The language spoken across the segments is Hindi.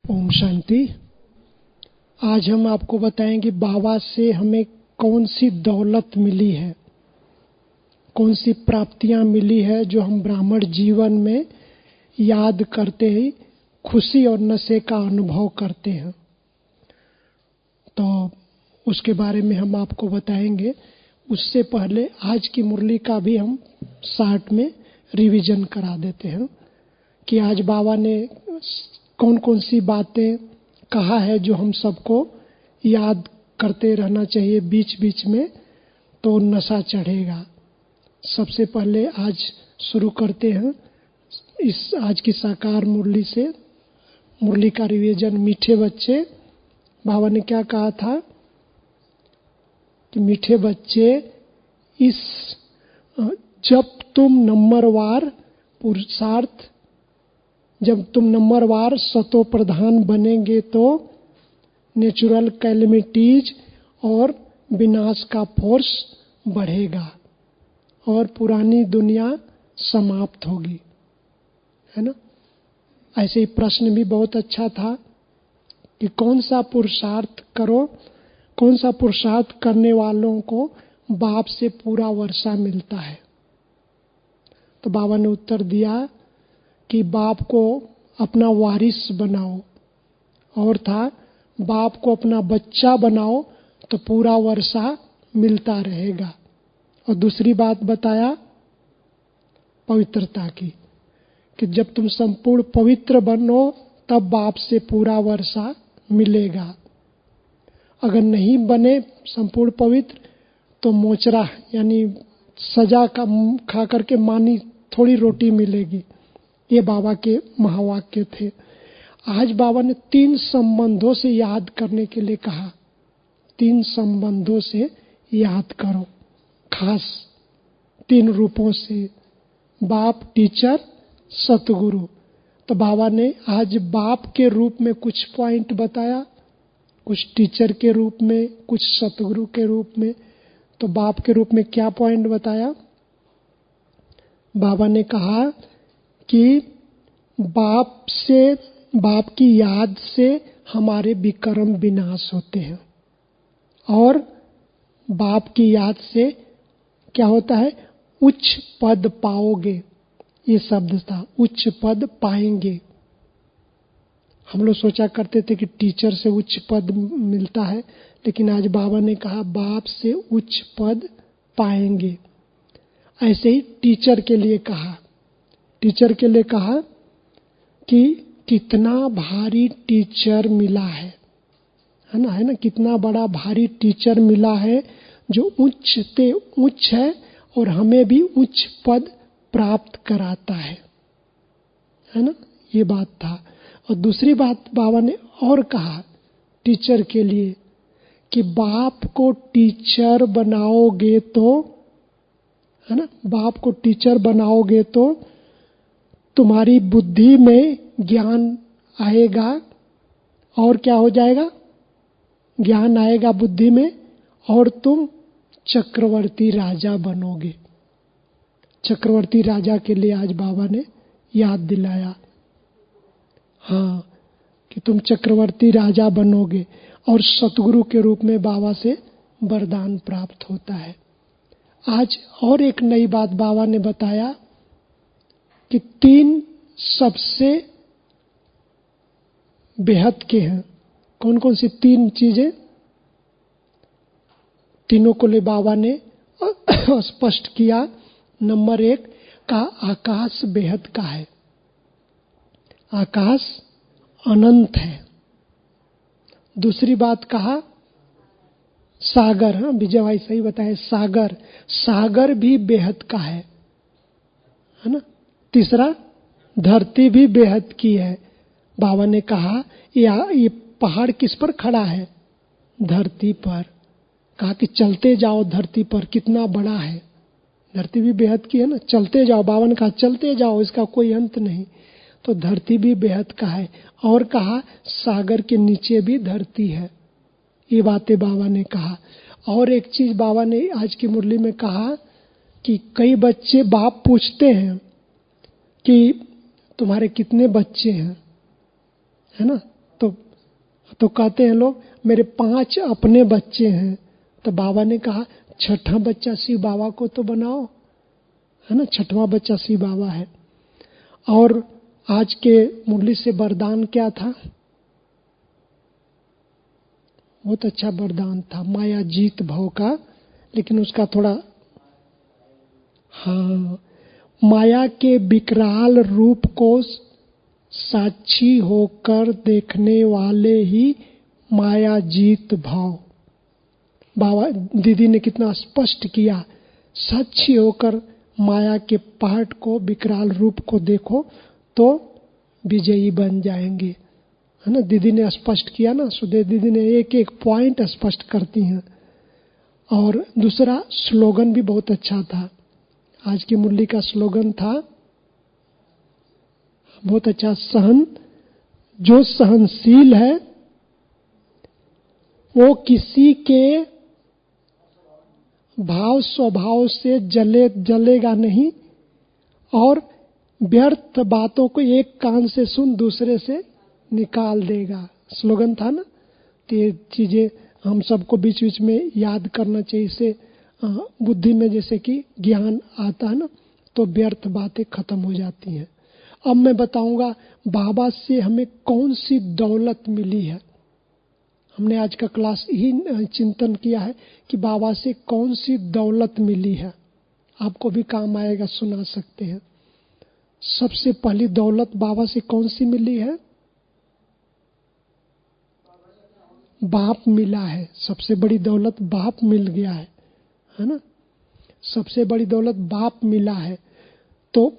ओम शांति। आज हम आपको बताएंगे बाबा से हमें कौन सी दौलत मिली है, कौन सी प्राप्तियां मिली है जो हम ब्राह्मण जीवन में याद करते ही खुशी और नशे का अनुभव करते हैं। तो उसके बारे में हम आपको बताएंगे। उससे पहले आज की मुरली का भी हम शार्ट में रिवीजन करा देते हैं कि आज बाबा ने कौन कौन सी बातें कहा है जो हम सबको याद करते रहना चाहिए बीच बीच में, तो नशा चढ़ेगा। सबसे पहले आज शुरू करते हैं इस आज की साकार मुरली से। मुरली का रिवीजन। मीठे बच्चे, बाबा ने क्या कहा था कि मीठे बच्चे, इस जब तुम नंबरवार पुरुषार्थ, जब तुम नंबरवार सतो प्रधान बनेंगे तो नेचुरल कैलेमिटीज और विनाश का फोर्स बढ़ेगा और पुरानी दुनिया समाप्त होगी, है ना। ऐसे ही प्रश्न भी बहुत अच्छा था कि कौन सा पुरुषार्थ करो, कौन सा पुरुषार्थ करने वालों को बाप से पूरा वर्षा मिलता है। तो बाबा ने उत्तर दिया कि बाप को अपना वारिस बनाओ, और था बाप को अपना बच्चा बनाओ तो पूरा वर्षा मिलता रहेगा। और दूसरी बात बताया पवित्रता की, कि जब तुम संपूर्ण पवित्र बनो तब बाप से पूरा वर्षा मिलेगा। अगर नहीं बने संपूर्ण पवित्र तो मोचरा यानी सजा का खा करके मानी थोड़ी रोटी मिलेगी। ये बाबा के महावाक्य थे। आज बाबा ने 3 संबंधों से याद करने के लिए कहा। 3 संबंधों से याद करो, खास 3 रूपों से, बाप, टीचर, सतगुरु। तो बाबा ने आज बाप के रूप में कुछ पॉइंट बताया, कुछ टीचर के रूप में, कुछ सतगुरु के रूप में। तो बाप के रूप में क्या पॉइंट बताया? बाबा ने कहा कि बाप की याद से हमारे विकर्म विनाश होते हैं, और बाप की याद से क्या होता है? उच्च पद पाओगे। ये शब्द था, उच्च पद पाएंगे। हम लोग सोचा करते थे कि टीचर से उच्च पद मिलता है, लेकिन आज बाबा ने कहा बाप से उच्च पद पाएंगे। ऐसे ही टीचर के लिए कहा, टीचर के लिए कहा कि कितना भारी टीचर मिला है ना, कितना बड़ा भारी टीचर मिला है जो उच्च से उच्च है और हमें भी उच्च पद प्राप्त कराता है ना। ये बात था। और दूसरी बात बाबा ने और कहा टीचर के लिए कि बाप को टीचर बनाओगे तो, है ना, बाप को टीचर बनाओगे तो तुम्हारी बुद्धि में ज्ञान आएगा। और क्या हो जाएगा? ज्ञान आएगा बुद्धि में, और तुम चक्रवर्ती राजा बनोगे। चक्रवर्ती राजा के लिए आज बाबा ने याद दिलाया, हाँ, कि तुम चक्रवर्ती राजा बनोगे। और सतगुरु के रूप में बाबा से वरदान प्राप्त होता है। आज और एक नई बात बाबा ने बताया कि 3 सबसे बेहद के हैं। कौन कौन सी 3 चीजें? तीनों को ले बाबा ने स्पष्ट किया। नंबर 1 का आकाश बेहद का है, आकाश अनंत है। दूसरी बात कहा सागर, हाँ विजय भाई सही बताए, सागर, सागर भी बेहद का है ना। तीसरा धरती भी बेहद की है। बाबा ने कहा ये पहाड़ किस पर खड़ा है? धरती पर। कहा कि चलते जाओ धरती पर, कितना बड़ा है। धरती भी बेहद की है ना, चलते जाओ। बाबा ने कहा चलते जाओ, इसका कोई अंत नहीं। तो धरती भी बेहद का है। और कहा सागर के नीचे भी धरती है। ये बातें बाबा ने कहा। और एक चीज बाबा ने आज की मुरली में कहा कि कई बच्चे, बाप पूछते हैं कि तुम्हारे कितने बच्चे हैं, है ना, तो कहते हैं लोग मेरे 5 अपने बच्चे हैं। तो बाबा ने कहा 6ठा बच्चा शिव बाबा को तो बनाओ, है ना, 6वां बच्चा शिव बाबा है। और आज के मुरली से वरदान क्या था? बहुत अच्छा वरदान था, माया जीत भव का, लेकिन उसका थोड़ा, हाँ, माया के विकराल रूप को साक्षी होकर देखने वाले ही माया जीत भाव। बाबा दीदी ने कितना स्पष्ट किया, साक्षी होकर माया के पाठ को, विकराल रूप को देखो तो विजयी बन जाएंगे, है ना। दीदी ने स्पष्ट किया ना, सुदेव दीदी ने एक एक पॉइंट स्पष्ट करती हैं। और दूसरा स्लोगन भी बहुत अच्छा था, आज की मुरली का स्लोगन था बहुत अच्छा, जो सहनशील है वो किसी के भाव स्वभाव से जलेगा नहीं, और व्यर्थ बातों को एक कान से सुन दूसरे से निकाल देगा। स्लोगन था ना। तो ये चीजें हम सबको बीच बीच में याद करना चाहिए, इससे बुद्धि में जैसे कि ज्ञान आता है ना, तो व्यर्थ बातें खत्म हो जाती हैं। अब मैं बताऊंगा बाबा से हमें कौन सी दौलत मिली है। हमने आज का क्लास यही चिंतन किया है कि बाबा से कौन सी दौलत मिली है, आपको भी काम आएगा, सुना सकते हैं। सबसे पहली दौलत बाबा से कौन सी मिली है? बाप मिला है। सबसे बड़ी दौलत बाप मिल गया है ना। सबसे बड़ी दौलत बाप मिला है। तो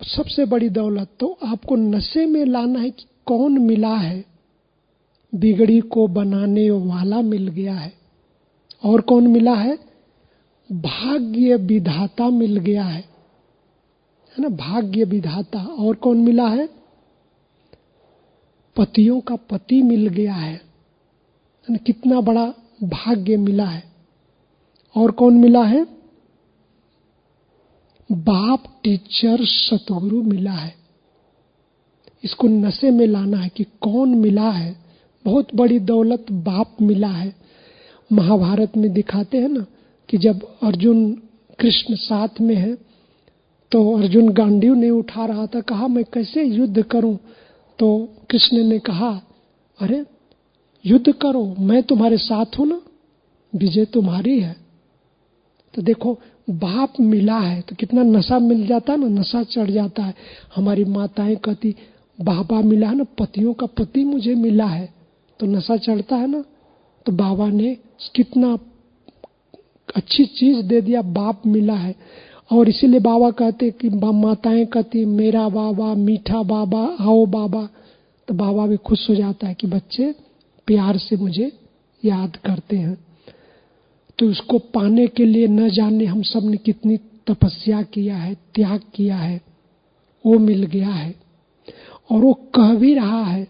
सबसे बड़ी दौलत तो आपको नशे में लाना है कि कौन मिला है? बिगड़ी को बनाने वाला मिल गया है। और कौन मिला है? भाग्य विधाता मिल गया है ना, भाग्य विधाता। और कौन मिला है? पतियों का पति मिल गया है ना, कितना बड़ा भाग्य मिला है। और कौन मिला है? बाप टीचर सतगुरु मिला है। इसको नशे में लाना है कि कौन मिला है। बहुत बड़ी दौलत बाप मिला है। महाभारत में दिखाते हैं ना कि जब अर्जुन कृष्ण साथ में है तो अर्जुन गांडीव नहीं उठा रहा था, कहा मैं कैसे युद्ध करूं? तो कृष्ण ने कहा अरे युद्ध करो, मैं तुम्हारे साथ हूं ना, विजय तुम्हारी है। तो देखो बाप मिला है तो कितना नशा मिल जाता है ना, नशा चढ़ जाता है। हमारी माताएं कहती बाबा मिला है ना, पतियों का पति मुझे मिला है, तो नशा चढ़ता है ना। तो बाबा ने कितना अच्छी चीज दे दिया, बाप मिला है। और इसीलिए बाबा कहते कि माताएं कहती मेरा बाबा मीठा बाबा, आओ बाबा। तो बाबा भी खुश हो जाता है कि बच्चे प्यार से मुझे याद करते हैं। तो उसको पाने के लिए न जाने हम सब ने कितनी तपस्या किया है, त्याग किया है, वो मिल गया है। और वो कह भी रहा है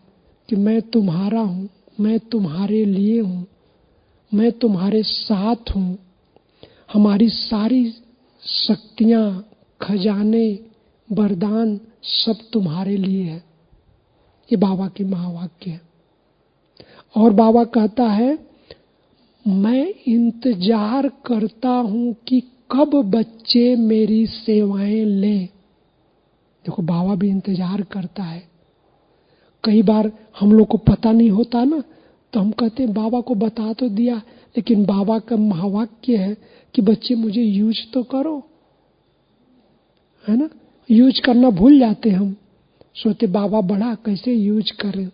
कि मैं तुम्हारा हूं, मैं तुम्हारे लिए हूं, मैं तुम्हारे साथ हूं। हमारी सारी शक्तियां, खजाने, वरदान सब तुम्हारे लिए है। ये बाबा के महावाक्य है। और बाबा कहता है मैं इंतजार करता हूं कि कब बच्चे मेरी सेवाएं लें। देखो बाबा भी इंतजार करता है। कई बार हम लोग को पता नहीं होता ना, तो हम कहते हैं बाबा को बता तो दिया, लेकिन बाबा का महावाक्य है कि बच्चे मुझे यूज तो करो, है ना। यूज करना भूल जाते हम, सोचते बाबा बड़ा कैसे यूज करें।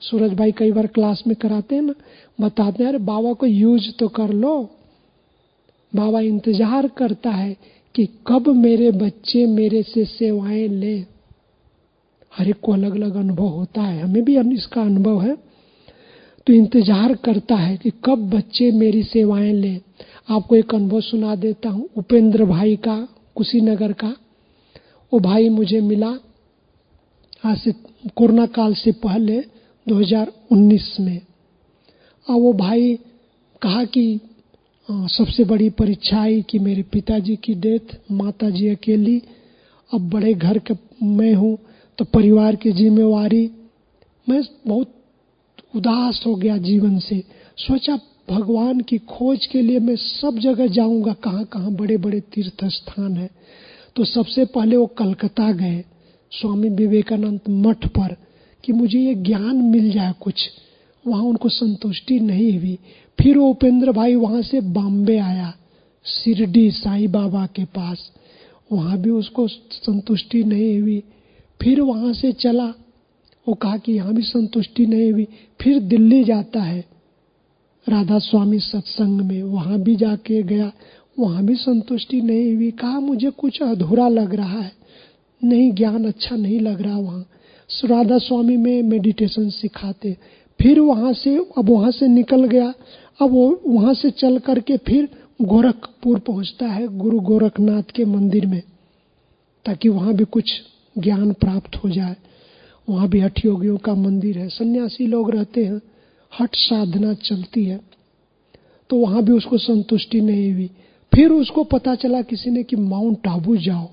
सूरज भाई कई बार क्लास में कराते हैं ना, बताते हैं अरे बाबा को यूज तो कर लो। बाबा इंतजार करता है कि कब मेरे बच्चे मेरे से सेवाएं ले। हर एक को अलग अलग अनुभव होता है, हमें भी इसका अनुभव है। तो इंतजार करता है कि कब बच्चे मेरी सेवाएं ले। आपको एक अनुभव सुना देता हूँ, उपेंद्र भाई का, कुशीनगर का। वो भाई मुझे मिला आज से कोरोना काल से पहले 2019 में। अब वो भाई कहा कि सबसे बड़ी परीक्षा आई कि मेरे पिताजी की डेथ, माताजी अकेली, अब बड़े घर का मैं हूँ तो परिवार की जिम्मेवारी। मैं बहुत उदास हो गया जीवन से। सोचा भगवान की खोज के लिए मैं सब जगह जाऊंगा, कहाँ कहाँ बड़े बड़े तीर्थ स्थान है। तो सबसे पहले वो कलकत्ता गए स्वामी विवेकानंद मठ पर कि मुझे ये ज्ञान मिल जाए कुछ। वहाँ उनको संतुष्टि नहीं हुई। फिर वो उपेंद्र भाई वहाँ से बॉम्बे आया, शिरडी साईं बाबा के पास, वहाँ भी उसको संतुष्टि नहीं हुई। फिर वहाँ से चला, वो कहा कि यहाँ भी संतुष्टि नहीं हुई। फिर दिल्ली जाता है राधा स्वामी सत्संग में, वहाँ भी जाके गया, वहाँ भी संतुष्टि नहीं हुई। कहा मुझे कुछ अधूरा लग रहा है, नहीं ज्ञान अच्छा नहीं लग रहा। वहाँ राधा स्वामी में मेडिटेशन सिखाते। फिर वहाँ से, अब वहाँ से निकल गया, अब वो वहाँ से चल करके फिर गोरखपुर पहुँचता है गुरु गोरखनाथ के मंदिर में, ताकि वहाँ भी कुछ ज्ञान प्राप्त हो जाए। वहाँ भी हठ योगियों का मंदिर है, सन्यासी लोग रहते हैं, हठ साधना चलती है। तो वहाँ भी उसको संतुष्टि नहीं हुई। फिर उसको पता चला किसी ने कि माउंट आबू जाओ,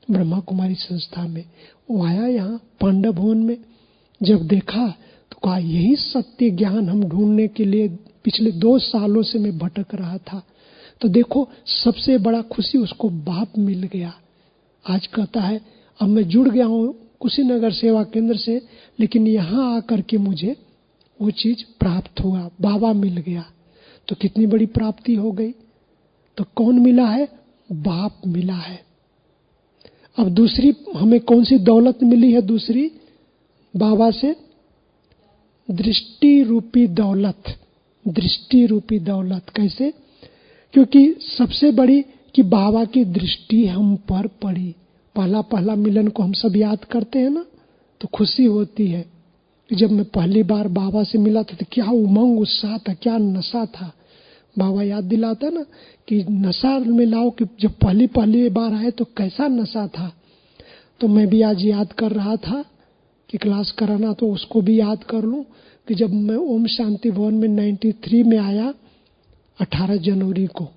ब्रह्मा कुमारी संस्था में। वो आया यहाँ पांडव भवन में, जब देखा तो कहा यही सत्य ज्ञान हम ढूंढने के लिए पिछले 2 सालों से मैं भटक रहा था। तो देखो सबसे बड़ा खुशी उसको बाप मिल गया। आज कहता है अब मैं जुड़ गया हूँ कुशीनगर सेवा केंद्र से, लेकिन यहाँ आकर के मुझे वो चीज प्राप्त हुआ, बाबा मिल गया। तो कितनी बड़ी प्राप्ति हो गई। तो कौन मिला है? बाप मिला है। अब दूसरी हमें कौन सी दौलत मिली है? दूसरी बाबा से दृष्टि रूपी दौलत। दृष्टि रूपी दौलत कैसे? क्योंकि सबसे बड़ी कि बाबा की दृष्टि हम पर पड़ी। पहला पहला मिलन को हम सब याद करते हैं ना, तो खुशी होती है कि जब मैं पहली बार बाबा से मिला था तो क्या उमंग उत्साह था, क्या नशा था। बाबा याद दिलाता ना कि नशा में लाओ कि जब पहली बार आए तो कैसा नशा था। तो मैं भी आज याद कर रहा था कि क्लास कराना, तो उसको भी याद कर लूं कि जब मैं ओम शांति भवन में 93 में आया 18 जनवरी को,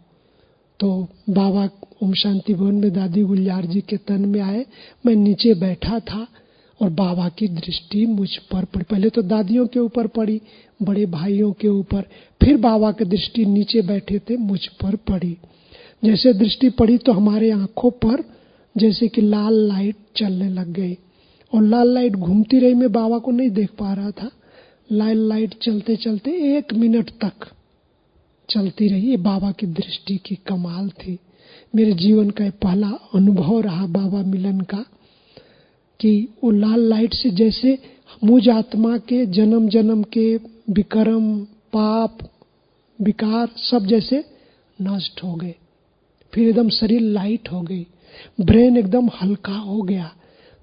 तो बाबा ओम शांति भवन में दादी गुलजार जी के तन में आए। मैं नीचे बैठा था और बाबा की दृष्टि मुझ पर पड़ी। पहले तो दादियों के ऊपर पड़ी, बड़े भाइयों के ऊपर, फिर बाबा की दृष्टि नीचे बैठे थे मुझ पर पड़ी। जैसे दृष्टि पड़ी तो हमारे आंखों पर जैसे कि लाल लाइट चलने लग गई, और लाल लाइट घूमती रही। मैं बाबा को नहीं देख पा रहा था। लाल लाइट चलते चलते 1 मिनट तक चलती रही। ये बाबा की दृष्टि की कमाल थी। मेरे जीवन का पहला अनुभव रहा बाबा मिलन का, कि वो लाल लाइट से जैसे मुझ आत्मा के जन्म जन्म के विकर्म, पाप, विकार सब जैसे नष्ट हो गए। फिर एकदम शरीर लाइट हो गई, ब्रेन एकदम हल्का हो गया।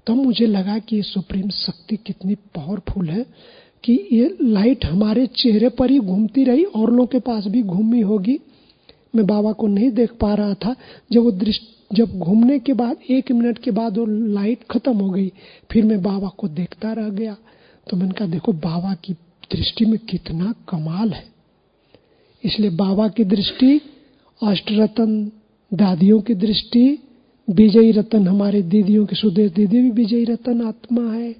तब मुझे लगा कि ये सुप्रीम शक्ति कितनी पावरफुल है कि ये लाइट हमारे चेहरे पर ही घूमती रही, और लोगों के पास भी घूमी होगी। मैं बाबा को नहीं देख पा रहा था। जब घूमने के बाद 1 मिनट के बाद वो लाइट खत्म हो गई, फिर मैं बाबा को देखता रह गया। तो मैंने कहा देखो बाबा की दृष्टि में कितना कमाल है। इसलिए बाबा की दृष्टि, अष्टरत्न दादियों की दृष्टि, विजयी रतन हमारे दीदियों की, सुदेश दीदी भी विजयी रतन आत्मा है।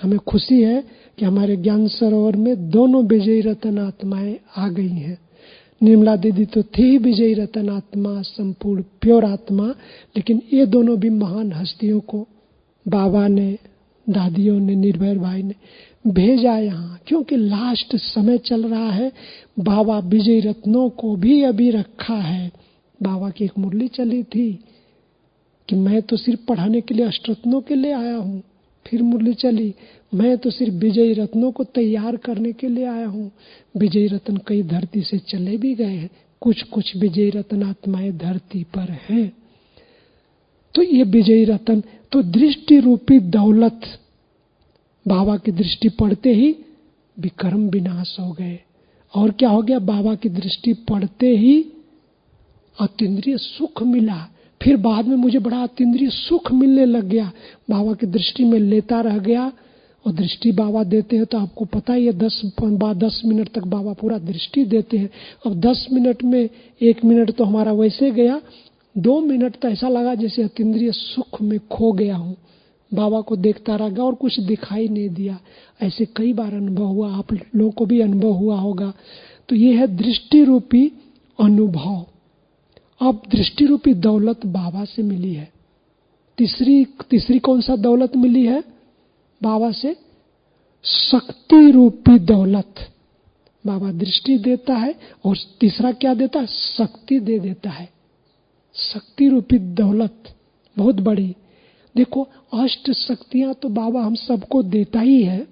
हमें खुशी है कि हमारे ज्ञान सरोवर में दोनों विजयी रतन आत्माएं आ गई हैं। निर्मला दीदी तो थी विजयी रतन आत्मा, संपूर्ण प्योर आत्मा, लेकिन ये दोनों भी महान हस्तियों को बाबा ने, दादियों ने, निर्भय भाई ने भेजा यहाँ, क्योंकि लास्ट समय चल रहा है। बाबा विजयी रत्नों को भी अभी रखा है। बाबा की एक मुरली चली थी कि मैं तो सिर्फ पढ़ाने के लिए अष्टरत्नों के लिए आया हूँ। फिर मुरली चली, मैं तो सिर्फ विजयी रत्नों को तैयार करने के लिए आया हूँ। विजयी रत्न कई धरती से चले भी गए हैं, कुछ विजयी रत्न आत्माएं धरती पर हैं। तो ये विजयी रत्न, तो दृष्टि रूपी दौलत, बाबा की दृष्टि पड़ते ही विकर्म विनाश हो गए। और क्या हो गया? बाबा की दृष्टि पड़ते ही अतीन्द्रिय सुख मिला। फिर बाद में मुझे बड़ा अतीन्द्रिय सुख मिलने लग गया। बाबा की दृष्टि में लेता रह गया। और दृष्टि बाबा देते हैं तो आपको पता ही है, 10 मिनट तक बाबा पूरा दृष्टि देते हैं। अब 10 मिनट में 1 मिनट तो हमारा वैसे गया, 2 मिनट तो ऐसा लगा जैसे अतीन्द्रिय सुख में खो गया हूँ। बाबा को देखता रह गया और कुछ दिखाई नहीं दिया। ऐसे कई बार अनुभव हुआ, आप लोगों को भी अनुभव हुआ होगा। तो ये है दृष्टि रूपी अनुभव। अब दृष्टि रूपी दौलत बाबा से मिली है। तीसरी कौन सा दौलत मिली है बाबा से? शक्ति रूपी दौलत। बाबा दृष्टि देता है और तीसरा क्या देता है? शक्ति दे देता है। शक्ति रूपी दौलत बहुत बड़ी। देखो, अष्ट शक्तियां तो बाबा हम सबको देता ही है।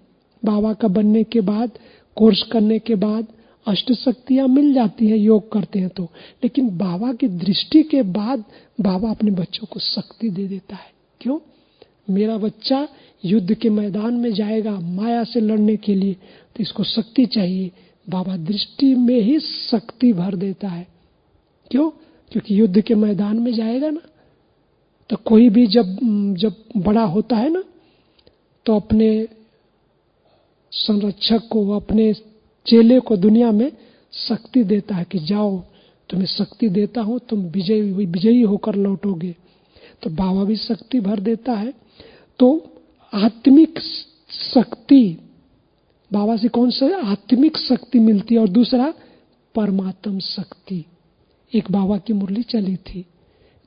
बाबा का बनने के बाद, कोर्स करने के बाद अष्ट शक्तियां मिल जाती हैं, योग करते हैं तो। लेकिन बाबा की दृष्टि के बाद बाबा अपने बच्चों को शक्ति दे देता है। क्यों? मेरा बच्चा युद्ध के मैदान में जाएगा माया से लड़ने के लिए, तो इसको शक्ति चाहिए। बाबा दृष्टि में ही शक्ति भर देता है। क्यों? क्योंकि युद्ध के मैदान में जाएगा ना, तो कोई भी जब बड़ा होता है ना, तो अपने संरक्षक को, अपने चेले को दुनिया में शक्ति देता है कि जाओ, तुम्हें शक्ति देता हूं, तुम विजयी होकर लौटोगे। तो बाबा भी शक्ति भर देता है। तो आत्मिक शक्ति बाबा से कौन सा? आत्मिक शक्ति मिलती है। और दूसरा परमात्म शक्ति। एक बाबा की मुरली चली थी,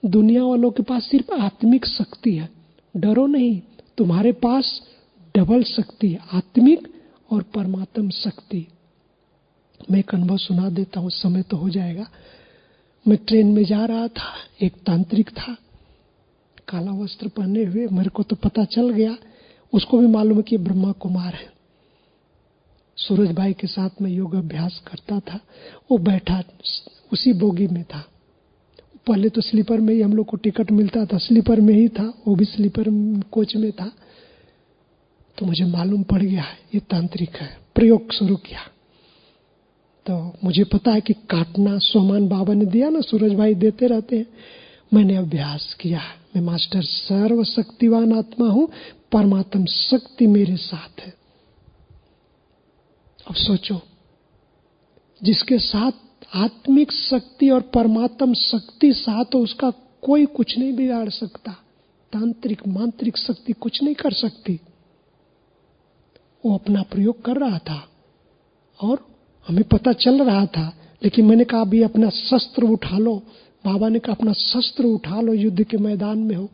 दुनिया वालों के पास सिर्फ आत्मिक शक्ति है, डरो नहीं, तुम्हारे पास डबल शक्ति है, आत्मिक और परमात्म शक्ति। मैं एक अनुभव सुना देता हूँ, समय तो हो जाएगा। मैं ट्रेन में जा रहा था, एक तांत्रिक था, काला वस्त्र पहने हुए। मेरे को तो पता चल गया, उसको भी मालूम है कि ब्रह्मा कुमार है। सूरज भाई के साथ में योग अभ्यास करता था। वो बैठा उसी बोगी में था। पहले तो स्लीपर में ही हम लोग को टिकट मिलता था, स्लीपर में ही था, वो भी स्लीपर कोच में था। तो मुझे मालूम पड़ गया है ये तांत्रिक है। प्रयोग शुरू किया तो मुझे पता है कि काटना सोमान बाबा ने दिया ना, सूरज भाई देते रहते हैं। मैंने अभ्यास किया, मैं मास्टर सर्वशक्तिवान आत्मा हूं, परमात्म शक्ति मेरे साथ है। अब सोचो, जिसके साथ आत्मिक शक्ति और परमात्म शक्ति साथ हो, उसका कोई कुछ नहीं बिगाड़ सकता। तांत्रिक मांत्रिक शक्ति कुछ नहीं कर सकती। वो अपना प्रयोग कर रहा था और हमें पता चल रहा था। लेकिन मैंने कहा अभी अपना शस्त्र उठा लो। बाबा ने कहा अपना शस्त्र उठा लो, युद्ध के मैदान में हो,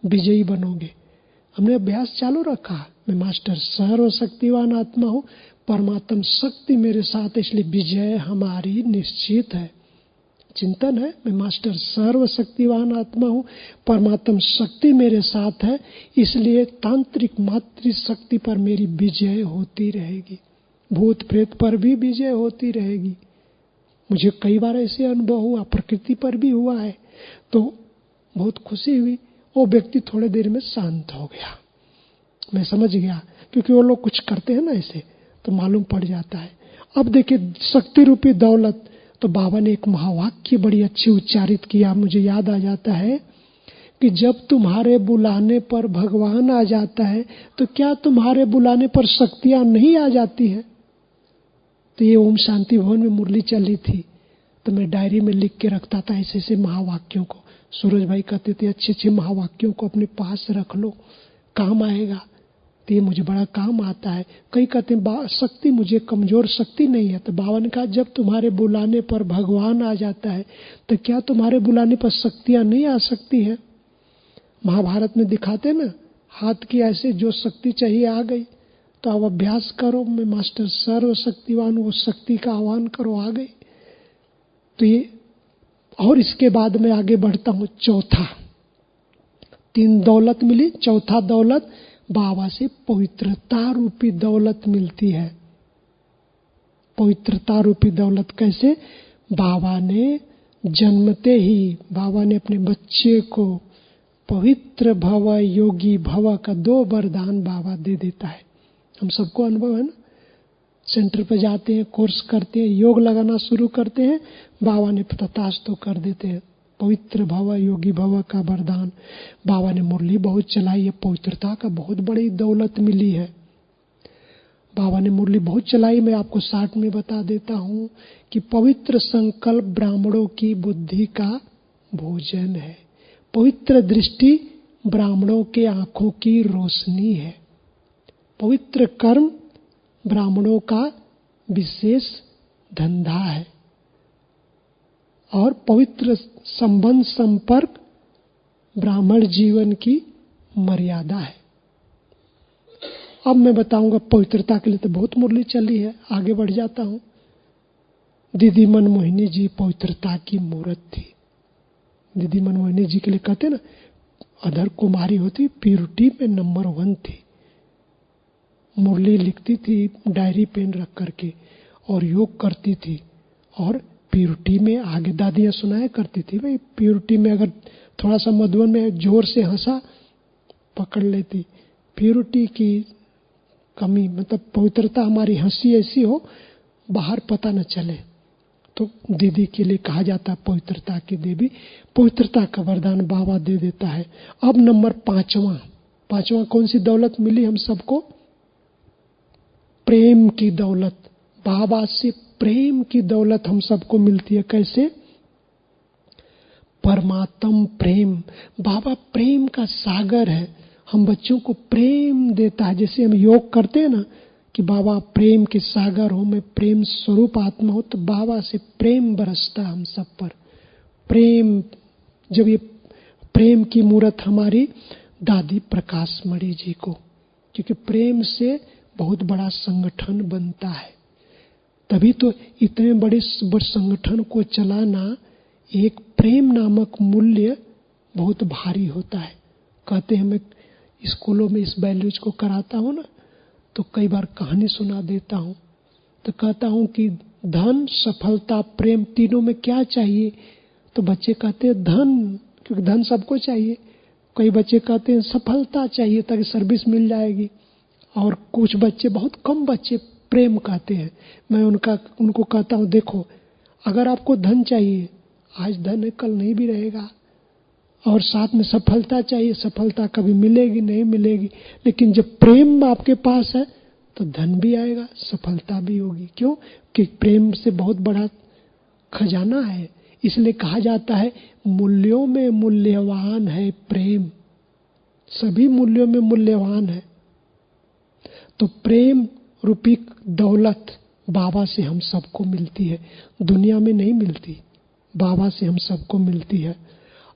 विजयी बनोगे। हमने अभ्यास चालू रखा, मैं मास्टर सर्वशक्तिवान आत्मा हूं, परमात्म शक्ति मेरे साथ है, इसलिए विजय हमारी निश्चित है। चिंतन है, मैं मास्टर सर्वशक्तिवान आत्मा हूं, परमात्म शक्ति मेरे साथ है, इसलिए तांत्रिक मातृ शक्ति पर मेरी विजय होती रहेगी, भूत प्रेत पर भी विजय होती रहेगी। मुझे कई बार ऐसे अनुभव हुआ, प्रकृति पर भी हुआ है। तो बहुत खुशी हुई। वो व्यक्ति थोड़े देर में शांत हो गया। मैं समझ गया, क्योंकि वो लोग कुछ करते हैं ना ऐसे, तो मालूम पड़ जाता है। अब देखिए, शक्ति रूपी दौलत। तो बाबा ने एक महावाक्य बड़ी अच्छी उच्चारित किया, मुझे याद आ जाता है कि जब तुम्हारे बुलाने पर भगवान आ जाता है, तो क्या तुम्हारे बुलाने पर शक्तियां नहीं आ जाती हैं? तो ये ओम शांति भवन में मुरली चली थी, तो मैं डायरी में लिख के रखता था ऐसे ऐसे महावाक्यों को। सूरज भाई कहते थे अच्छे अच्छे महावाक्यों को अपने पास रख लो, काम आएगा। तो ये मुझे बड़ा काम आता है। कई कहते हैं शक्ति, मुझे कमजोर शक्ति नहीं है। तो बाबा ने कहा जब तुम्हारे बुलाने पर भगवान आ जाता है, तो क्या तुम्हारे बुलाने पर शक्तियां नहीं आ सकती है? महाभारत में दिखाते ना, हाथ की ऐसे जो शक्ति चाहिए आ गई। तो अब अभ्यास करो, मैं मास्टर सर्वशक्तिवान, वो शक्ति का आह्वान करो, आ गई। तो ये, और इसके बाद मैं आगे बढ़ता हूं। चौथा, 3 दौलत मिली, चौथा दौलत बाबा से पवित्रता रूपी दौलत मिलती है। पवित्रता रूपी दौलत कैसे? बाबा ने जन्मते ही बाबा ने अपने बच्चे को पवित्र भव योगी भव का 2 वरदान बाबा दे देता है। हम सबको अनुभव है ना, सेंटर पे जाते हैं, कोर्स करते हैं, योग लगाना शुरू करते हैं, बाबा ने तथास्तु कर देते हैं। पवित्र भव योगी भव का वरदान। बाबा ने मुरली बहुत चलाई है, पवित्रता का बहुत बड़ी दौलत मिली है। बाबा ने मुरली बहुत चलाई। मैं आपको शार्ट में बता देता हूं कि पवित्र संकल्प ब्राह्मणों की बुद्धि का भोजन है, पवित्र दृष्टि ब्राह्मणों के आंखों की रोशनी है। पवित्र कर्म ब्राह्मणों का विशेष धंधा है और पवित्र संबंध संपर्क ब्राह्मण जीवन की मर्यादा है। अब मैं बताऊंगा पवित्रता के लिए तो बहुत मुरली चली है, आगे बढ़ जाता हूं। दीदी मनमोहिनी जी पवित्रता की मूर्त थी। दीदी मनमोहिनी जी के लिए कहते ना, अधर कुमारी होती, प्यूरिटी में नंबर 1 थी। मुरली लिखती थी डायरी पेन रख करके और योग करती थी और प्यूरिटी में आगे दादियां सुनाया करती थी, भाई प्यूरिटी में अगर थोड़ा सा मधुबन में जोर से हंसा पकड़ लेती। प्यूरिटी की कमी मतलब पवित्रता हमारी हंसी ऐसी हो बाहर पता न चले, तो दीदी के लिए कहा जाता है पवित्रता की देवी। पवित्रता का वरदान बाबा दे देता है। अब नंबर 5वां कौन सी दौलत मिली हम सबको? प्रेम की दौलत। बाबा से प्रेम की दौलत हम सबको मिलती है। कैसे? परमात्म प्रेम। बाबा प्रेम का सागर है, हम बच्चों को प्रेम देता है। जैसे हम योग करते हैं ना कि बाबा प्रेम के सागर हो, मैं प्रेम स्वरूप आत्मा हो, तो बाबा से प्रेम बरसता हम सब पर। प्रेम, जब ये प्रेम की मूर्त हमारी दादी प्रकाश मणि जी को, क्योंकि प्रेम से बहुत बड़ा संगठन बनता है। तभी तो इतने बड़े संगठन को चलाना, एक प्रेम नामक मूल्य बहुत भारी होता है। कहते हैं, मैं स्कूलों में इस वैल्यूज को कराता हूँ ना, तो कई बार कहानी सुना देता हूँ, तो कहता हूँ कि धन, सफलता, प्रेम, तीनों में क्या चाहिए? तो बच्चे कहते हैं धन, क्योंकि धन सबको चाहिए। कई बच्चे कहते हैं सफलता चाहिए ताकि सर्विस मिल जाएगी, और कुछ बच्चे, बहुत कम बच्चे प्रेम कहते हैं। मैं उनको कहता हूँ, देखो अगर आपको धन चाहिए, आज धन है कल नहीं भी रहेगा, और साथ में सफलता चाहिए, सफलता कभी मिलेगी नहीं मिलेगी, लेकिन जब प्रेम आपके पास है तो धन भी आएगा, सफलता भी होगी। क्यों? कि प्रेम से बहुत बड़ा खजाना है। इसलिए कहा जाता है मूल्यों में मूल्यवान है प्रेम, सभी मूल्यों में मूल्यवान है। तो प्रेम रूपी दौलत बाबा से हम सबको मिलती है, दुनिया में नहीं मिलती, बाबा से हम सबको मिलती है।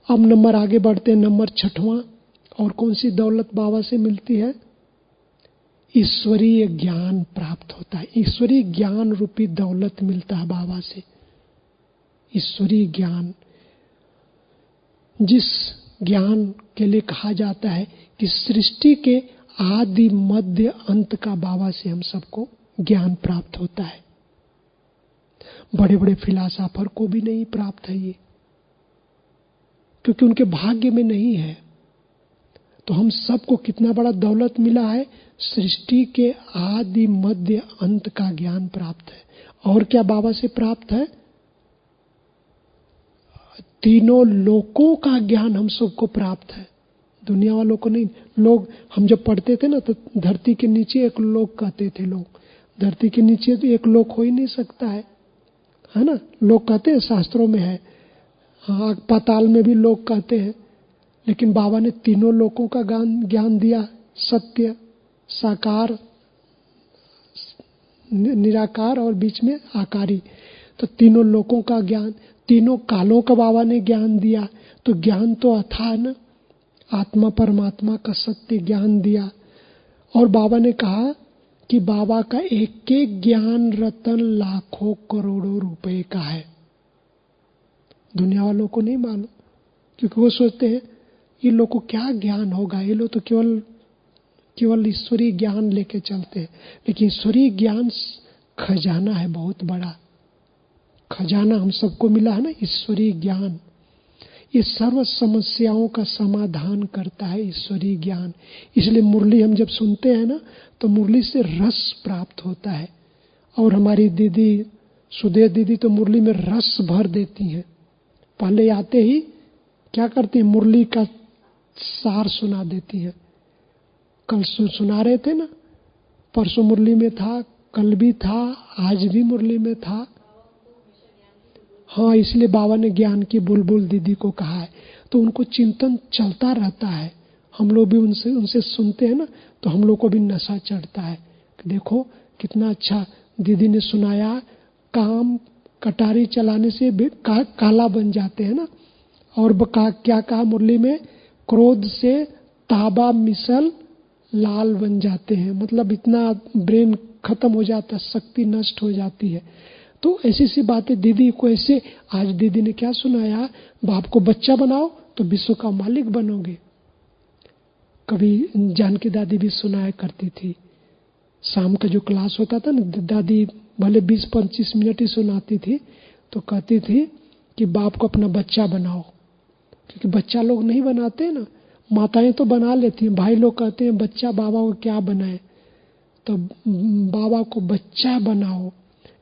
अब नंबर आगे बढ़ते हैं, नंबर 6वां। और कौन सी दौलत बाबा से मिलती है? ईश्वरीय ज्ञान प्राप्त होता है। ईश्वरीय ज्ञान रूपी दौलत मिलता है बाबा से। ईश्वरीय ज्ञान, जिस ज्ञान के लिए कहा जाता है कि सृष्टि के आदि मध्य अंत का बाबा से हम सबको ज्ञान प्राप्त होता है। बड़े बड़े फिलासफर को भी नहीं प्राप्त है ये, क्योंकि उनके भाग्य में नहीं है। तो हम सबको कितना बड़ा दौलत मिला है? सृष्टि के आदि मध्य अंत का ज्ञान प्राप्त है। और क्या बाबा से प्राप्त है? तीनों लोकों का ज्ञान हम सबको प्राप्त है, दुनिया वालों को नहीं। लोग, हम जब पढ़ते थे ना, तो धरती के नीचे एक लोक कहते थे लोग। धरती के नीचे तो एक लोक हो ही नहीं सकता है ना? लोग कहते हैं, शास्त्रों में है। हाँ, पाताल में भी लोग कहते हैं, लेकिन बाबा ने तीनों लोकों का ज्ञान दिया। सत्य, साकार, निराकार और बीच में आकारी। तो तीनों लोकों का ज्ञान, तीनों कालों का बाबा ने ज्ञान दिया। तो ज्ञान तो अथाह न, आत्मा परमात्मा का सत्य ज्ञान दिया। और बाबा ने कहा कि बाबा का एक एक ज्ञान रतन लाखों करोड़ों रुपए का है। दुनिया वालों को नहीं मालूम, क्योंकि वो सोचते हैं ये लोग को क्या ज्ञान होगा, ये लोग तो केवल ईश्वरीय ज्ञान लेके चलते हैं। लेकिन ईश्वरीय ज्ञान खजाना है, बहुत बड़ा खजाना हम सबको मिला है ना, ईश्वरीय ज्ञान। ये सर्व समस्याओं का समाधान करता है ईश्वरीय ज्ञान। इसलिए मुरली हम जब सुनते हैं ना, तो मुरली से रस प्राप्त होता है। और हमारी दीदी सुदेव दीदी तो मुरली में रस भर देती हैं। पहले आते ही क्या करती हैं? मुरली का सार सुना देती हैं। कल सुना रहे थे ना, परसों मुरली में था, कल भी था, आज भी मुरली में था। हाँ, इसलिए बाबा ने ज्ञान की बुलबुल दीदी को कहा है। तो उनको चिंतन चलता रहता है, हम लोग भी उनसे सुनते हैं ना, तो हम लोग को भी नशा चढ़ता है कि देखो कितना अच्छा दीदी ने सुनाया, काम कटारी चलाने से भी काला बन जाते हैं ना। और क्या कहा मुरली में, क्रोध से ताबा मिसल लाल बन जाते हैं। मतलब इतना ब्रेन खत्म हो जाता है, शक्ति नष्ट हो जाती है। तो ऐसी सी बातें दीदी को ऐसे, आज दीदी ने क्या सुनाया, बाप को बच्चा बनाओ तो विश्व का मालिक बनोगे। कभी जानकी दादी भी सुनाया करती थी, शाम का जो क्लास होता था ना, दादी भले 20-25 मिनट ही सुनाती थी, तो कहती थी कि बाप को अपना बच्चा बनाओ, क्योंकि बच्चा लोग नहीं बनाते ना, माताएं तो बना लेती हैं, भाई लोग कहते हैं बच्चा बाबा को क्या बनाए, तो बाबा को बच्चा बनाओ।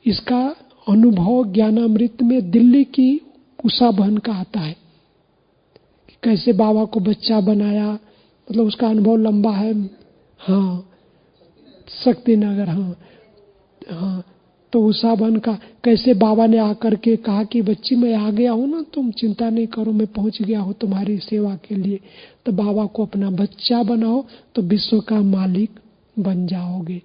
इसका अनुभव ज्ञानामृत में दिल्ली की उषा बहन का आता है कि कैसे बाबा को बच्चा बनाया, मतलब उसका अनुभव लंबा है। हाँ, शक्तिनगर, हाँ हाँ। तो उषा बहन का कैसे बाबा ने आकर के कहा कि बच्ची मैं आ गया हूँ ना, तुम चिंता नहीं करो, मैं पहुँच गया हूँ तुम्हारी सेवा के लिए। तो बाबा को अपना बच्चा बनाओ तो विश्व का मालिक बन जाओगे।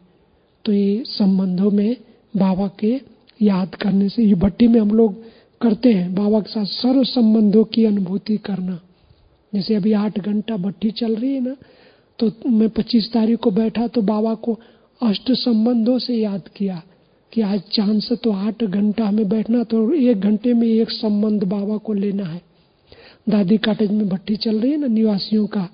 तो ये संबंधों में बाबा के याद करने से, ये भट्टी में हम लोग करते हैं बाबा के साथ सर्व संबंधों की अनुभूति करना। जैसे अभी 8 घंटा भट्टी चल रही है ना, तो मैं 25 तारीख को बैठा तो बाबा को अष्ट संबंधों से याद किया कि आज चांद से तो 8 घंटा हमें बैठना, तो 1 घंटे में एक संबंध बाबा को लेना है। दादी कॉटेज में भट्टी चल रही है ना निवासियों का,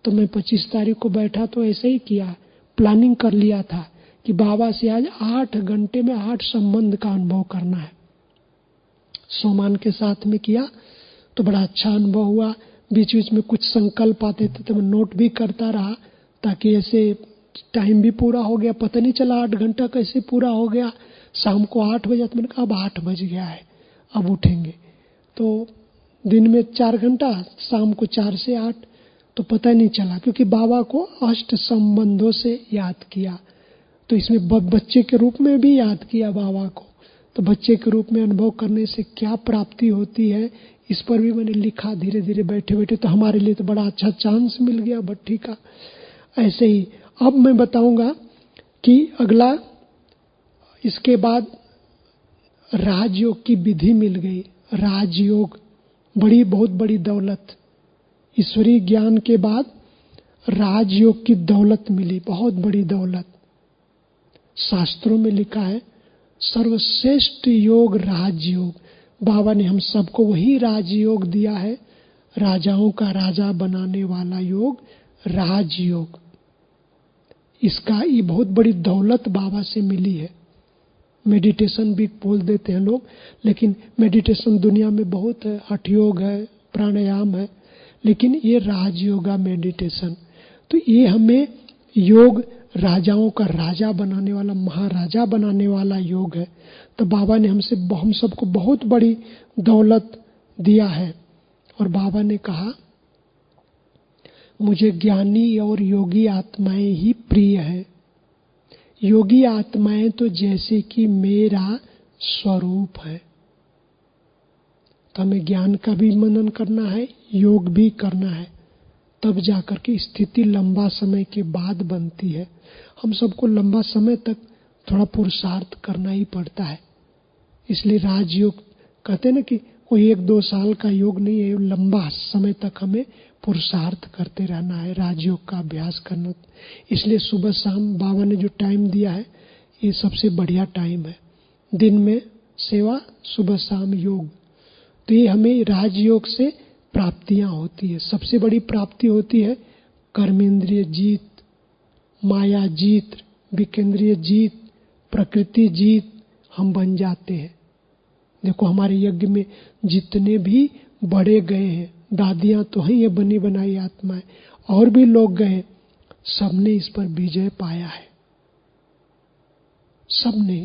तो मैं 25 तारीख को बैठा तो ऐसे ही किया, प्लानिंग कर लिया था कि बाबा से आज 8 घंटे में 8 संबंध का अनुभव करना है। सोमान के साथ में किया तो बड़ा अच्छा अनुभव हुआ। बीच बीच में कुछ संकल्प आते थे तो मैं नोट भी करता रहा, ताकि ऐसे टाइम भी पूरा हो गया, पता नहीं चला 8 घंटा कैसे पूरा हो गया। शाम को 8 बजे तो मैंने कहा अब 8 बज गया है, अब उठेंगे। तो दिन में 4 घंटा, शाम को 4 से 8, तो पता नहीं चला, क्योंकि बाबा को अष्ट संबंधों से याद किया। तो इसमें बच्चे के रूप में भी याद किया बाबा को, तो बच्चे के रूप में अनुभव करने से क्या प्राप्ति होती है, इस पर भी मैंने लिखा धीरे धीरे बैठे बैठे। तो हमारे लिए तो बड़ा अच्छा चांस मिल गया भट्टी का। ऐसे ही अब मैं बताऊंगा कि अगला, इसके बाद राजयोग की विधि मिल गई। राजयोग बहुत बड़ी दौलत, ईश्वरीय ज्ञान के बाद राजयोग की दौलत मिली, बहुत बड़ी दौलत। शास्त्रों में लिखा है सर्वश्रेष्ठ योग राजयोग। बाबा ने हम सबको वही राजयोग दिया है, राजाओं का राजा बनाने वाला योग, राजयोग। इसका ये बहुत बड़ी दौलत बाबा से मिली है। मेडिटेशन भी बोल देते हैं लोग, लेकिन मेडिटेशन दुनिया में बहुत है, हठ योग है, प्राणायाम है, लेकिन ये राजयोगा मेडिटेशन, तो ये हमें योग राजाओं का राजा बनाने वाला, महाराजा बनाने वाला योग है। तो बाबा ने हम सबको बहुत बड़ी दौलत दिया है। और बाबा ने कहा मुझे ज्ञानी और योगी आत्माएं ही प्रिय है। योगी आत्माएं तो जैसे कि मेरा स्वरूप है। तो हमें ज्ञान का भी मनन करना है, योग भी करना है, तब जाकर के स्थिति लंबा समय के बाद बनती है। हम सबको लंबा समय तक थोड़ा पुरुषार्थ करना ही पड़ता है। इसलिए राजयोग कहते हैं ना कि कोई 1-2 साल का योग नहीं है, लंबा समय तक हमें पुरुषार्थ करते रहना है, राजयोग का अभ्यास करना। इसलिए सुबह शाम बाबा ने जो टाइम दिया है, ये सबसे बढ़िया टाइम है। दिन में सेवा, सुबह शाम योग। तो ये हमें राजयोग से प्राप्तियां होती है। सबसे बड़ी प्राप्ति होती है कर्मेंद्रिय जीत, माया जीत, विकेंद्रिय जीत, प्रकृति जीत हम बन जाते हैं। देखो हमारे यज्ञ में जितने भी बड़े गए हैं, दादियां तो हैं ये बनी बनाई आत्माएं, और भी लोग गए, सबने इस पर विजय पाया है। सबने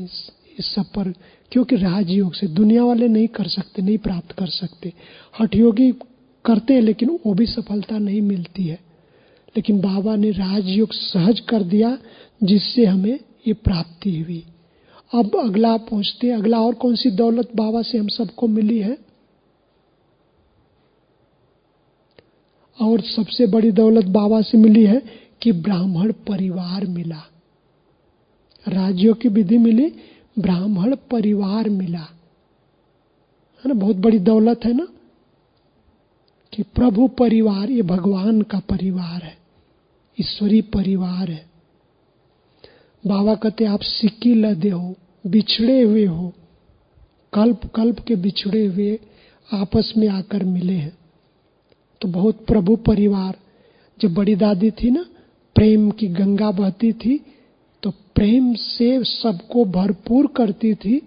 इस सब पर, क्योंकि राजयोग से दुनिया वाले नहीं कर सकते, नहीं प्राप्त कर सकते। हठयोगी करते हैं लेकिन वो भी सफलता नहीं मिलती है। लेकिन बाबा ने राजयोग सहज कर दिया, जिससे हमें ये प्राप्ति हुई। अब अगला पहुंचते हैं, अगला और कौन सी दौलत बाबा से हम सबको मिली है। और सबसे बड़ी दौलत बाबा से मिली है कि ब्राह्मण परिवार मिला। राज्यों की विधि मिली, ब्राह्मण परिवार मिला, है ना। बहुत बड़ी दौलत है ना कि प्रभु परिवार, ये भगवान का परिवार है, ईश्वरी परिवार है। बाबा कहते आप सिक्की लदे हो, बिछड़े हुए हो, कल्प कल्प के बिछड़े हुए आपस में आकर मिले हैं। तो बहुत प्रभु परिवार। जब बड़ी दादी थी ना, प्रेम की गंगा बहती थी तो प्रेम से सबको भरपूर करती थी,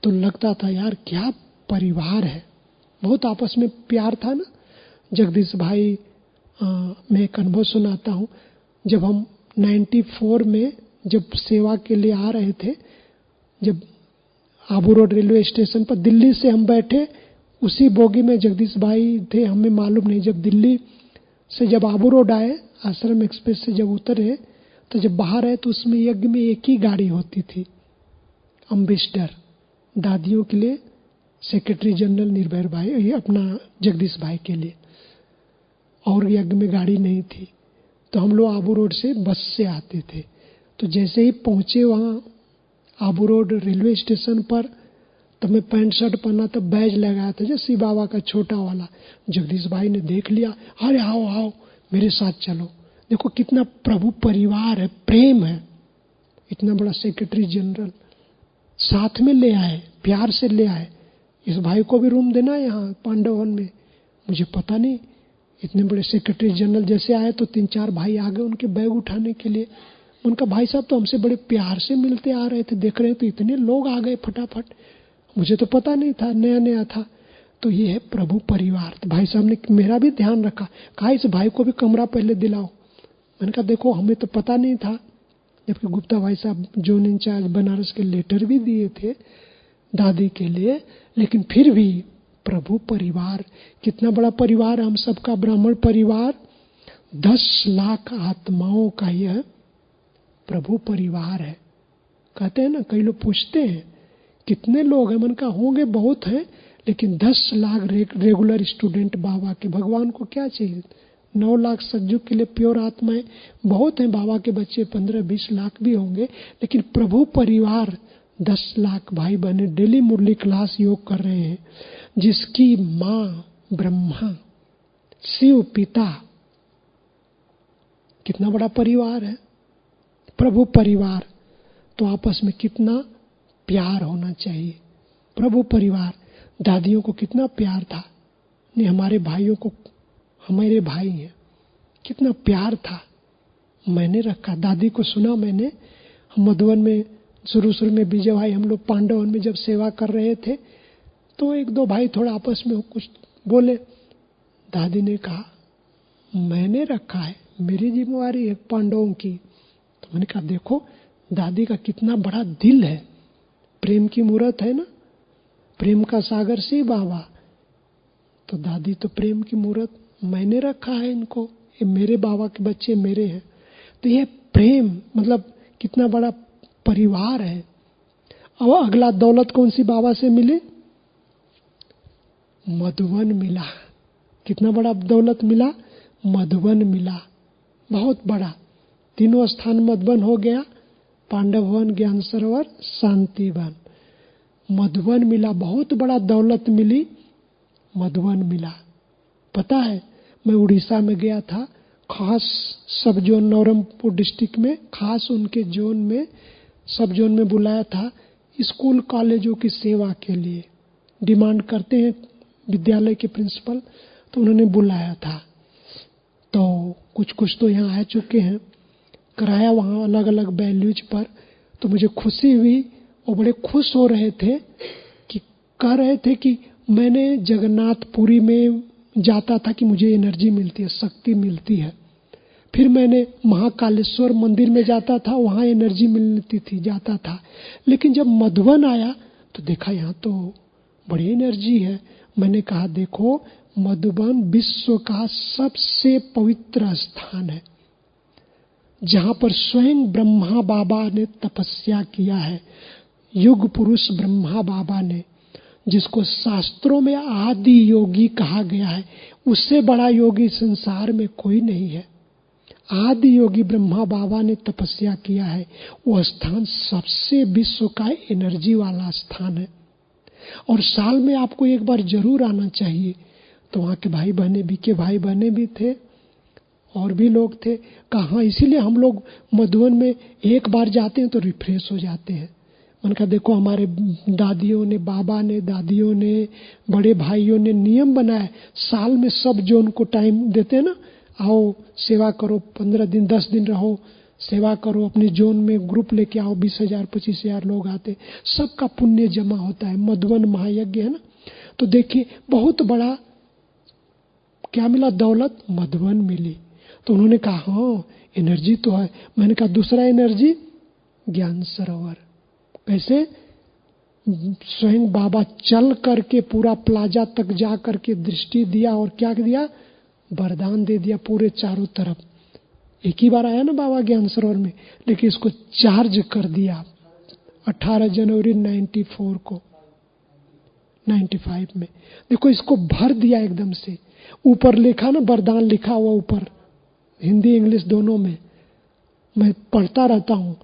तो लगता था यार क्या परिवार है। बहुत आपस में प्यार था ना। जगदीश भाई, मैं एक अनुभव सुनाता हूँ। जब हम 94 में जब सेवा के लिए आ रहे थे, जब आबू रोड रेलवे स्टेशन पर दिल्ली से हम बैठे, उसी बोगी में जगदीश भाई थे, हमें मालूम नहीं। जब दिल्ली से जब आबू रोड आए, आश्रम एक्सप्रेस से जब उतरे, तो जब बाहर आए तो उसमें यज्ञ में एक ही गाड़ी होती थी, अम्बेसडर, दादियों के लिए, सेक्रेटरी जनरल निर्भय भाई, अपना जगदीश भाई के लिए, और यज्ञ में गाड़ी नहीं थी। तो हम लोग आबू रोड से बस से आते थे। तो जैसे ही पहुंचे वहाँ आबू रोड रेलवे स्टेशन पर, तो मैं पैंट शर्ट पहना था, बैज लगाया था जैसे बाबा का छोटा वाला। जगदीश भाई ने देख लिया, अरे आओ आओ मेरे साथ चलो। देखो कितना प्रभु परिवार है, प्रेम है। इतना बड़ा सेक्रेटरी जनरल साथ में ले आए, प्यार से ले आए। इस भाई को भी रूम देना यहाँ पांडवन में, मुझे पता नहीं। इतने बड़े सेक्रेटरी जनरल जैसे आए तो 3-4 भाई आ गए उनके बैग उठाने के लिए। उनका भाई साहब तो हमसे बड़े प्यार से मिलते आ रहे थे, देख रहे तो इतने लोग आ गए फटाफट, मुझे तो पता नहीं था, नया नया था। तो ये है प्रभु परिवार। तो भाई साहब ने मेरा भी ध्यान रखा, कहा इस भाई को भी कमरा पहले दिलाओ। मैंने कहा देखो हमें तो पता नहीं था, जबकि गुप्ता भाई साहब जोन इंचार्ज बनारस के लेटर भी दिए थे दादी के लिए, लेकिन फिर भी प्रभु परिवार, कितना बड़ा परिवार है हम सबका, ब्राह्मण परिवार। 10 लाख आत्माओं का यह प्रभु परिवार है। कहते हैं ना, कई लोग पूछते हैं कितने लोग हैं, मन का होंगे बहुत हैं, लेकिन 10 लाख रेगुलर स्टूडेंट बाबा के। भगवान को क्या चाहिए? 9 लाख सज्जुग के लिए प्योर आत्माएं बहुत हैं। बाबा के बच्चे 15-20 लाख भी होंगे, लेकिन प्रभु परिवार 10 लाख भाई बहने डेली मुरली क्लास योग कर रहे हैं, जिसकी माँ ब्रह्मा, शिव पिता, कितना बड़ा परिवार है प्रभु परिवार। तो आपस में कितना प्यार होना चाहिए। प्रभु परिवार, दादियों को कितना प्यार था, नहीं हमारे भाइयों को, हमारे भाई हैं, कितना प्यार था। मैंने रखा, दादी को सुना मैंने। हम मधुबन में शुरू में विजय भाई, हम लोग पांडवन में जब सेवा कर रहे थे, तो 1-2 भाई थोड़ा आपस में कुछ बोले। दादी ने कहा मैंने रखा है, मेरी जिम्मेवारी है पांडवों की। तो मैंने कहा देखो दादी का कितना बड़ा दिल है, प्रेम की मूर्त है ना, प्रेम का सागर से बाबा। तो दादी तो प्रेम की मूर्त, मैंने रखा है इनको, ये मेरे बाबा के बच्चे मेरे हैं। तो ये प्रेम मतलब कितना बड़ा परिवार है। अब अगला दौलत कौन सी बाबा से मिली? मधुबन मिला। कितना बड़ा दौलत मिला? मधुबन मिला, बहुत बड़ा। 3 स्थान मधुबन हो गया, पांडव वन, ज्ञान सरोवर, शांति वन। मधुबन मिला, बहुत बड़ा दौलत मिली, मधुबन मिला। पता है मैं उड़ीसा में गया था, खास सब जोन नवरंगपुर डिस्ट्रिक्ट में, खास उनके जोन में, सब जोन में बुलाया था स्कूल कॉलेजों की सेवा के लिए। डिमांड करते हैं विद्यालय के प्रिंसिपल, तो उन्होंने बुलाया था। तो कुछ तो यहाँ आ चुके हैं, कराया वहाँ अलग अलग वैल्यूज पर। तो मुझे खुशी हुई, और बड़े खुश हो रहे थे कि कह रहे थे कि मैंने जगन्नाथपुरी में जाता था कि मुझे एनर्जी मिलती है, शक्ति मिलती है। फिर मैंने महाकालेश्वर मंदिर में जाता था, वहाँ एनर्जी मिलती थी, जाता था। लेकिन जब मधुबन आया तो देखा यहाँ तो बड़ी एनर्जी है। मैंने कहा देखो मधुबन विश्व का सबसे पवित्र स्थान है, जहाँ पर स्वयं ब्रह्मा बाबा ने तपस्या किया है। युग पुरुष ब्रह्मा बाबा ने जिसको शास्त्रों में आदि योगी कहा गया है, उससे बड़ा योगी संसार में कोई नहीं है। आदि योगी ब्रह्मा बाबा ने तपस्या किया है, वो स्थान सबसे विश्व का एनर्जी वाला स्थान है और साल में आपको एक बार जरूर आना चाहिए। तो वहाँ के भाई बहने बीके भाई बहने भी थे और भी लोग थे। कहाँ, इसीलिए हम लोग मधुबन में एक बार जाते हैं तो रिफ्रेश हो जाते हैं। मैंने कहा देखो हमारे दादियों ने, बाबा ने, दादियों ने, बड़े भाइयों ने नियम बनाया, साल में सब जो उनको टाइम देते हैं ना, आओ सेवा करो, 15 दिन 10 दिन रहो, सेवा करो, अपने जोन में ग्रुप लेके आओ, 20,000 25,000 लोग आते, सबका पुण्य जमा होता है। मधुबन महायज्ञ है ना, तो देखिए बहुत बड़ा क्या मिला, दौलत मधुबन मिली। तो उन्होंने कहा हाँ एनर्जी तो है। मैंने कहा दूसरा एनर्जी ज्ञान सरोवर। कैसे? स्वयं बाबा चल करके पूरा प्लाजा तक जा करके दृष्टि दिया और क्या दिया, वरदान दे दिया पूरे चारों तरफ। एक ही बार आया ना बाबा ज्ञान सरोवर में, लेकिन इसको चार्ज कर दिया 18 जनवरी 94 को, 95 में। देखो इसको भर दिया एकदम से। ऊपर लिखा ना वरदान लिखा हुआ ऊपर, हिंदी इंग्लिश दोनों में, मैं पढ़ता रहता हूँ।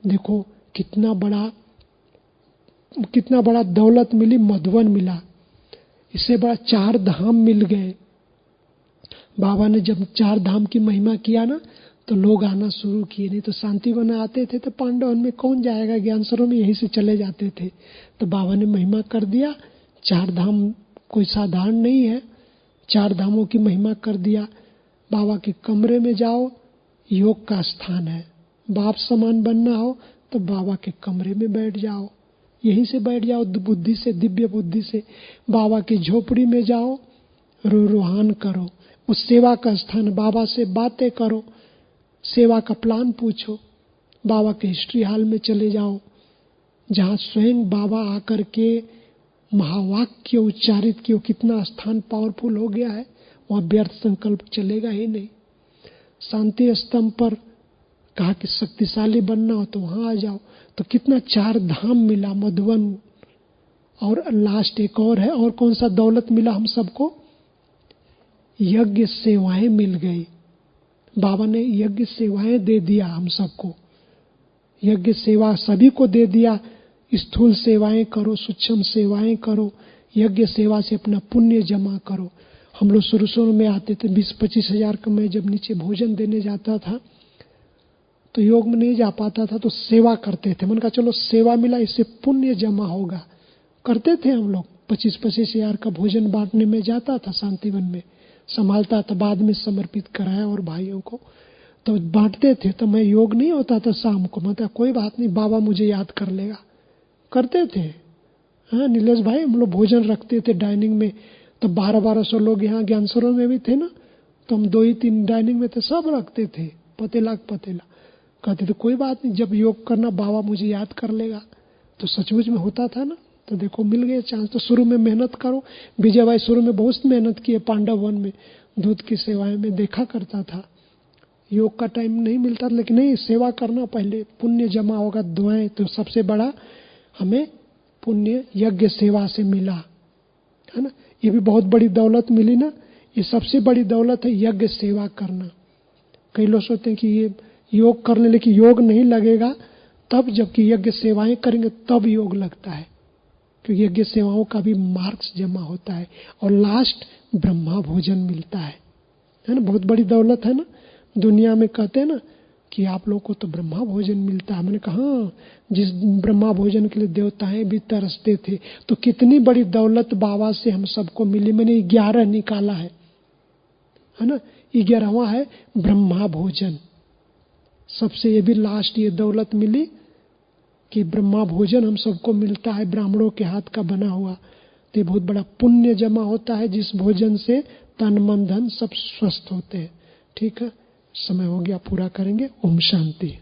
देखो कितना बड़ा दौलत मिली, मधुबन मिला, इससे बड़ा 4 धाम मिल गए। बाबा ने जब 4 धाम की महिमा किया ना, तो लोग आना शुरू किए। नहीं तो शांतिवन आते थे तो पांडवन में कौन जाएगा, ज्ञान सरोवर में यहीं से चले जाते थे। तो बाबा ने महिमा कर दिया, 4 धाम कोई साधारण नहीं है, 4 धामों की महिमा कर दिया। बाबा के कमरे में जाओ, योग का स्थान है। बाप समान बनना हो तो बाबा के कमरे में बैठ जाओ, यहीं से बैठ जाओ बुद्धि से, दिव्य बुद्धि से। बाबा की झोपड़ी में जाओ, रूहान करो, उस सेवा का स्थान, बाबा से बातें करो, सेवा का प्लान पूछो। बाबा के हिस्ट्री हॉल में चले जाओ, जहाँ स्वयं बाबा आकर के महावाक्य उच्चारित किए। कितना स्थान पावरफुल हो गया है, वहाँ व्यर्थ संकल्प चलेगा ही नहीं। शांति स्तंभ पर कहा कि शक्तिशाली बनना हो तो वहाँ आ जाओ। तो कितना 4 धाम मिला मधुबन। और लास्ट एक और है, और कौन सा दौलत मिला हम सबको, यज्ञ सेवाएं मिल गई। बाबा ने यज्ञ सेवाएं दे दिया हम सबको, यज्ञ सेवा सभी को दे दिया। स्थूल सेवाएं करो, सूक्ष्म सेवाएं करो, यज्ञ सेवा से अपना पुण्य जमा करो। हम लोग शुरू में आते थे 20-25 हजार का, मैं जब नीचे भोजन देने जाता था तो योग में नहीं जा पाता था, तो सेवा करते थे। मैंने कहा चलो सेवा मिला, इससे पुण्य जमा होगा, करते थे हम लोग। 25-25 हजार का भोजन बांटने में जाता था, शांतिवन में संभालता था, बाद में समर्पित कराया और भाइयों को तो बांटते थे। तो मैं योग नहीं होता था शाम को, मतलब कोई बात नहीं, बाबा मुझे याद कर लेगा, करते थे। हाँ नीलेश भाई, हम लोग भोजन रखते थे डाइनिंग में, तो 1200 लोग यहाँ ज्ञान सरोवर में भी थे ना, तो हम 2-3 डाइनिंग में थे, सब रखते थे पतेला पतेला। कहते थे कोई बात नहीं, जब योग करना बाबा मुझे याद कर लेगा। तो सचमुच में होता था ना। तो देखो मिल गए चांस। तो शुरू में मेहनत करो। विजय भाई शुरू में बहुत मेहनत किए, पांडव वन में दूध की सेवाएं में देखा करता था। योग का टाइम नहीं मिलता, लेकिन नहीं, सेवा करना पहले, पुण्य जमा होगा। दुआएं तो सबसे बड़ा हमें पुण्य यज्ञ सेवा से मिला है ना, ये भी बहुत बड़ी दौलत मिली ना। ये सबसे बड़ी दौलत है यज्ञ सेवा करना। कई लोग सोचते हैं कि ये योग करने, लेकिन योग नहीं लगेगा तब, जबकि यज्ञ सेवाएं करेंगे तब योग लगता है, क्योंकि यज्ञ सेवाओं का भी मार्क्स जमा होता है। और लास्ट ब्रह्मा भोजन मिलता है ना। बहुत बड़ी दौलत है ना। दुनिया में कहते हैं ना कि आप लोगों को तो ब्रह्मा भोजन मिलता है। मैंने कहा हाँ, जिस ब्रह्मा भोजन के लिए देवताएं भी तरसते थे। तो कितनी बड़ी दौलत बाबा से हम सबको मिली। मैंने 11 निकाला है ना, 11वां है ब्रह्मा भोजन। सबसे ये भी लास्ट ये दौलत मिली कि ब्रह्मा भोजन हम सबको मिलता है, ब्राह्मणों के हाथ का बना हुआ। तो ये बहुत बड़ा पुण्य जमा होता है, जिस भोजन से तन मन धन सब स्वस्थ होते हैं। ठीक है, समय हो गया, पूरा करेंगे। ओम शांति।